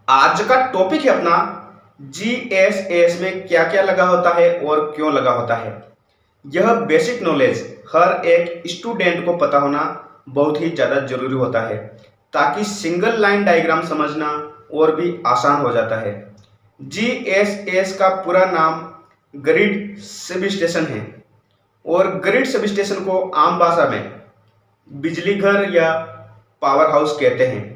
आज का टॉपिक है अपना जीएसएस में क्या क्या लगा होता है और क्यों लगा होता है। यह बेसिक नॉलेज हर एक स्टूडेंट को पता होना बहुत ही ज़्यादा जरूरी होता है, ताकि सिंगल लाइन डायग्राम समझना और भी आसान हो जाता है। जीएसएस का पूरा नाम ग्रिड सब स्टेशन है और ग्रिड सब स्टेशन को आम भाषा में बिजली घर या पावर हाउस कहते हैं।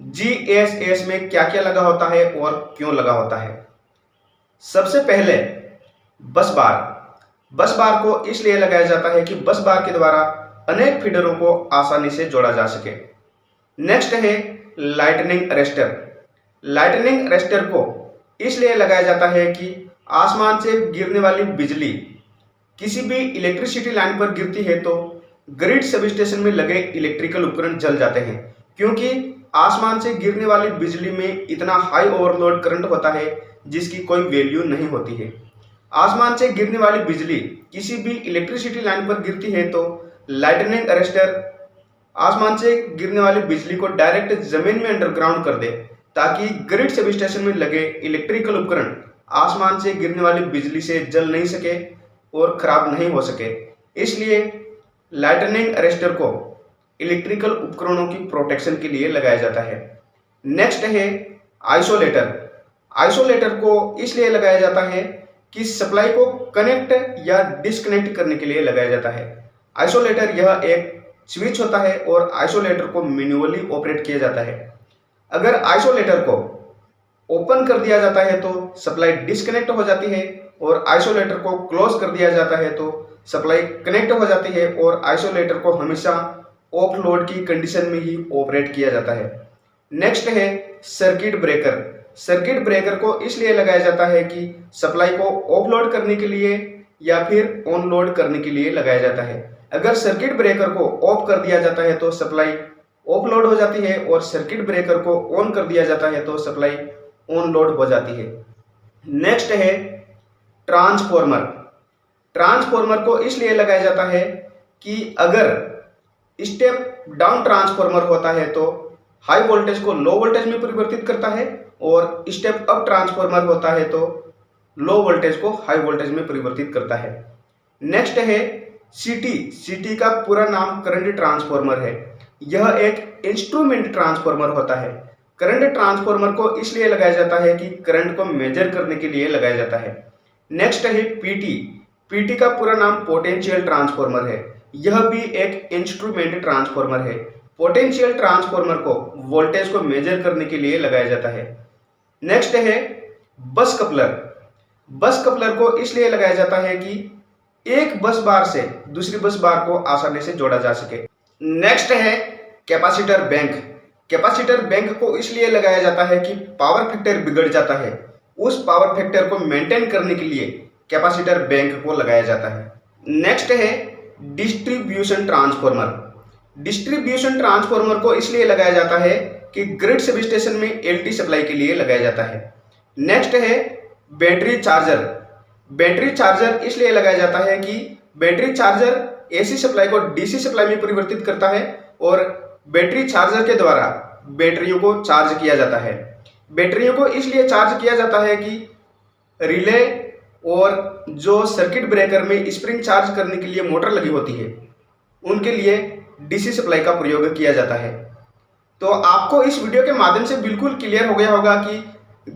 जीएसएस में क्या क्या लगा होता है और क्यों लगा होता है। सबसे पहले बस बार को इसलिए लगाया जाता है कि बस बार के द्वारा अनेक फीडरों को आसानी से जोड़ा जा सके। नेक्स्ट है लाइटनिंग अरेस्टर को इसलिए लगाया जाता है कि आसमान से गिरने वाली बिजली किसी भी इलेक्ट्रिसिटी लाइन पर गिरती है तो ग्रिड सब स्टेशन में लगे इलेक्ट्रिकल उपकरण जल जाते हैं, क्योंकि आसमान से गिरने वाली बिजली में इतना हाई ओवरलोड करंट होता है जिसकी कोई वैल्यू नहीं होती है। आसमान से गिरने वाली बिजली किसी भी इलेक्ट्रिसिटी लाइन पर गिरती है तो लाइटनिंग अरेस्टर आसमान से गिरने वाली बिजली को डायरेक्ट जमीन में अंडरग्राउंड कर दे, ताकि ग्रिड सब स्टेशन में लगे इलेक्ट्रिकल उपकरण आसमान से गिरने वाली बिजली से जल नहीं सके और खराब नहीं हो सके। इसलिए लाइटनिंग अरेस्टर को इलेक्ट्रिकल उपकरणों की प्रोटेक्शन के लिए लगाया जाता है। नेक्स्ट है आइसोलेटर को इसलिए लगाया जाता है कि सप्लाई को कनेक्ट या डिस्कनेक्ट करने के लिए लगाया जाता है। आइसोलेटर यह एक स्विच होता है और आइसोलेटर को मैन्युअली ऑपरेट किया जाता है। अगर आइसोलेटर को ओपन कर दिया जाता है तो सप्लाई डिस्कनेक्ट हो जाती है और आइसोलेटर को क्लोज कर दिया जाता है तो सप्लाई कनेक्ट हो जाती है और आइसोलेटर को हमेशा ऑफ लोड की कंडीशन में ही ऑपरेट किया जाता है। नेक्स्ट है सर्किट ब्रेकर को इसलिए लगाया जाता है कि सप्लाई को ऑफ लोड करने के लिए या फिर ऑन लोड करने के लिए लगाया जाता है। अगर सर्किट ब्रेकर को ऑफ कर दिया जाता है तो सप्लाई ऑफ लोड हो जाती है और सर्किट ब्रेकर को ऑन कर दिया जाता है तो सप्लाई ऑन लोड हो जाती है। नेक्स्ट है ट्रांसफॉर्मर को इसलिए लगाया जाता है कि अगर स्टेप डाउन ट्रांसफॉर्मर होता है तो हाई वोल्टेज को लो वोल्टेज में परिवर्तित करता है और स्टेप अप ट्रांसफॉर्मर होता है तो लो वोल्टेज को हाई वोल्टेज में परिवर्तित करता है। नेक्स्ट है सीटी का पूरा नाम करंट ट्रांसफॉर्मर है। यह एक इंस्ट्रूमेंट ट्रांसफॉर्मर होता है। करंट ट्रांसफॉर्मर को इसलिए लगाया जाता है कि करंट को मेजर करने के लिए लगाया जाता है। नेक्स्ट है पीटी का पूरा नाम पोटेंशियल ट्रांसफॉर्मर है। यह भी एक इंस्ट्रूमेंट ट्रांसफॉर्मर है। पोटेंशियल ट्रांसफॉर्मर को वोल्टेज को मेजर करने के लिए लगाया जाता है। नेक्स्ट है बस कपलर को इसलिए लगाया जाता है कि एक बस बार से दूसरी बस बार को आसानी से जोड़ा जा सके। नेक्स्ट है कैपेसिटर बैंक को इसलिए लगाया जाता है कि पावर फैक्टर बिगड़ जाता है, उस पावर फैक्टर को मेंटेन करने के लिए कैपेसिटर बैंक को लगाया जाता है। नेक्स्ट है डिस्ट्रीब्यूशन ट्रांसफॉर्मर को इसलिए लगाया जाता है कि ग्रिड सब स्टेशन में एलटी सप्लाई के लिए लगाया जाता है। नेक्स्ट है बैटरी चार्जर इसलिए लगाया जाता है कि बैटरी चार्जर एसी सप्लाई को डीसी सप्लाई में परिवर्तित करता है और बैटरी चार्जर के द्वारा बैटरियों को चार्ज किया जाता है। बैटरियों को इसलिए चार्ज किया जाता है कि रिले और जो सर्किट ब्रेकर में स्प्रिंग चार्ज करने के लिए मोटर लगी होती है उनके लिए डीसी सप्लाई का प्रयोग किया जाता है। तो आपको इस वीडियो के माध्यम से बिल्कुल क्लियर हो गया होगा कि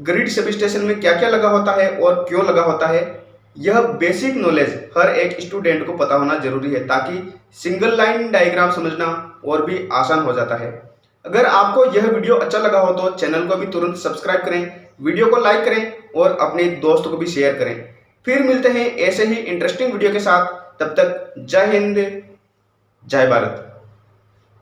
ग्रिड सब स्टेशन में क्या क्या लगा होता है और क्यों लगा होता है। यह बेसिक नॉलेज हर एक स्टूडेंट को पता होना जरूरी है, ताकि सिंगल लाइन डायग्राम समझना और भी आसान हो जाता है। अगर आपको यह वीडियो अच्छा लगा हो तो चैनल को भी तुरंत सब्सक्राइब करें, वीडियो को लाइक करें और अपने दोस्तों को भी शेयर करें। फिर मिलते हैं ऐसे ही इंटरेस्टिंग वीडियो के साथ। तब तक जय हिंद, जय भारत।